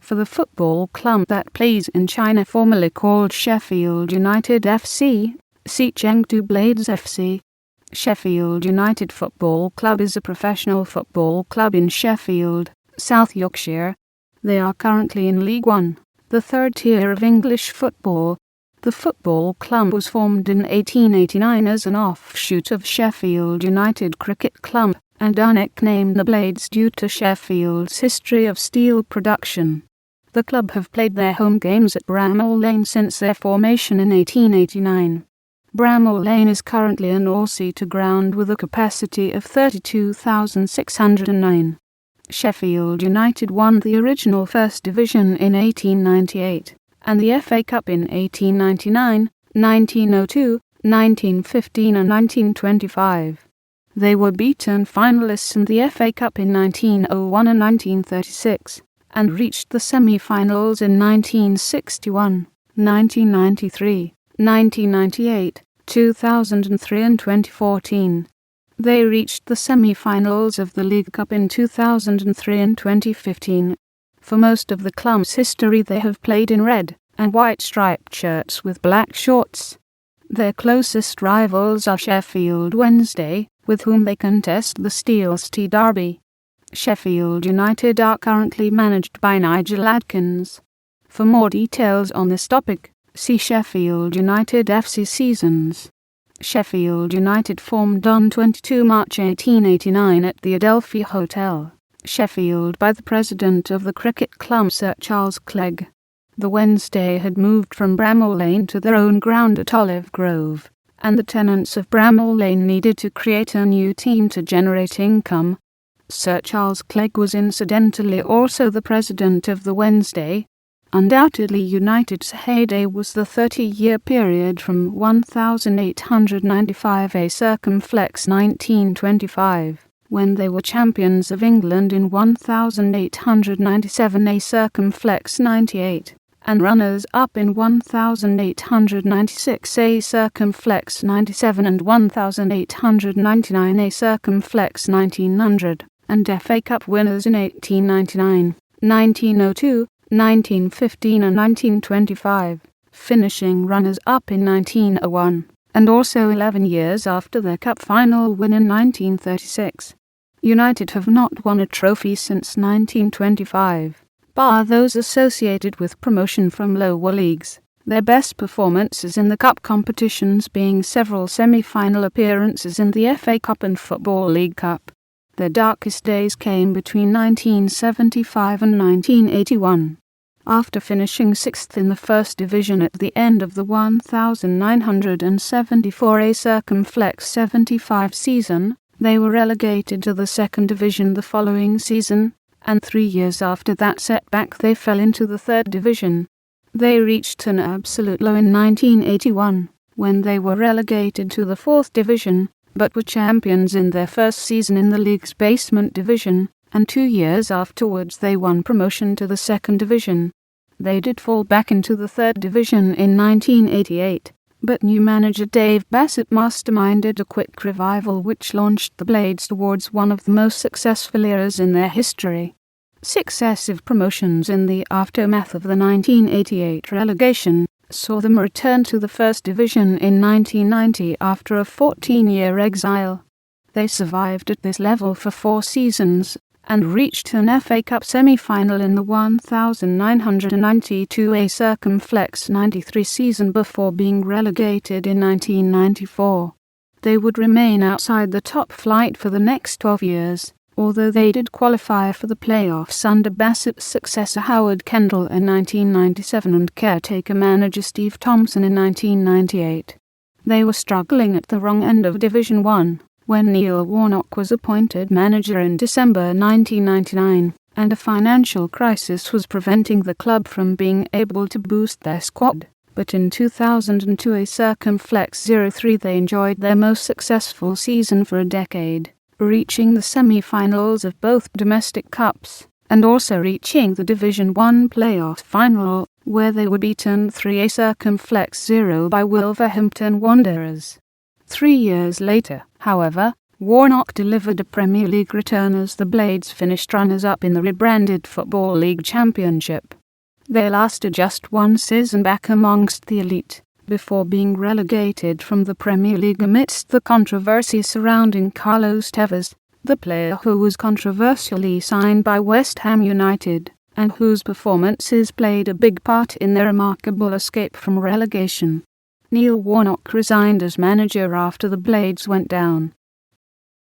For the football club that plays in China, formerly called Sheffield United F.C, see Chengdu Blades F.C. Sheffield United Football Club is a professional football club in Sheffield, South Yorkshire. They are currently in League One, the third tier of English football. The football club was formed in 1889 as an offshoot of Sheffield United Cricket Club, and are nicknamed the Blades due to Sheffield's history of steel production. The club have played their home games at Bramall Lane since their formation in 1889. Bramall Lane is currently an all-seater ground with a capacity of 32,609. Sheffield United won the original First Division in 1898, and the FA Cup in 1899, 1902, 1915 and 1925. They were beaten finalists in the FA Cup in 1901 and 1936, and reached the semi-finals in 1961, 1993, 1998, 2003 and 2014. They reached the semi-finals of the League Cup in 2003 and 2015. For most of the club's history they have played in red and white striped shirts with black shorts. Their closest rivals are Sheffield Wednesday, with whom they contest the Steel City Derby. Sheffield United are currently managed by Nigel Adkins. For more details on this topic, see Sheffield United F.C. seasons. Sheffield United formed on 22 March 1889 at the Adelphi Hotel, Sheffield by the president of the cricket club, Sir Charles Clegg. The Wednesday had moved from Bramall Lane to their own ground at Olive Grove, and the tenants of Bramall Lane needed to create a new team to generate income. Sir Charles Clegg was incidentally also the president of the Wednesday. Undoubtedly United's heyday was the 30-year period from 1895 a circumflex 1925, when they were champions of England in 1897 a circumflex 98, and runners-up in 1896 a circumflex 97 and 1899 a circumflex 1900, and FA Cup winners in 1899, 1902, 1915 and 1925, finishing runners-up in 1901, and also 11 years after their cup final win in 1936. United have not won a trophy since 1925, bar those associated with promotion from lower leagues, their best performances in the cup competitions being several semi-final appearances in the FA Cup and Football League Cup. Their darkest days came between 1975 and 1981. After finishing 6th in the First Division at the end of the 1974 a circumflex 75 season, they were relegated to the Second Division the following season, and 3 years after that setback they fell into the Third Division. They reached an absolute low in 1981, when they were relegated to the Fourth Division, but were champions in their first season in the league's basement division, and 2 years afterwards they won promotion to the Second Division. They did fall back into the Third Division in 1988, but new manager Dave Bassett masterminded a quick revival which launched the Blades towards one of the most successful eras in their history. Successive promotions in the aftermath of the 1988 relegation saw them return to the First Division in 1990 after a 14-year exile. They survived at this level for 4 seasons, and reached an FA Cup semi-final in the 1992 a circumflex 93 season before being relegated in 1994. They would remain outside the top flight for the next 12 years, although they did qualify for the playoffs under Bassett's successor Howard Kendall in 1997 and caretaker manager Steve Thompson in 1998. They were struggling at the wrong end of Division 1, when Neil Warnock was appointed manager in December 1999, and a financial crisis was preventing the club from being able to boost their squad. But in 2002 a circumflex 03 they enjoyed their most successful season for a decade, reaching the semi-finals of both domestic cups, and also reaching the Division 1 playoff final, where they were beaten 3 a circumflex 0 by Wolverhampton Wanderers. 3 years later, however, Warnock delivered a Premier League return as the Blades finished runners-up in the rebranded Football League Championship. They lasted just one season back amongst the elite, before being relegated from the Premier League amidst the controversy surrounding Carlos Tevez, the player who was controversially signed by West Ham United, and whose performances played a big part in their remarkable escape from relegation. Neil Warnock resigned as manager after the Blades went down.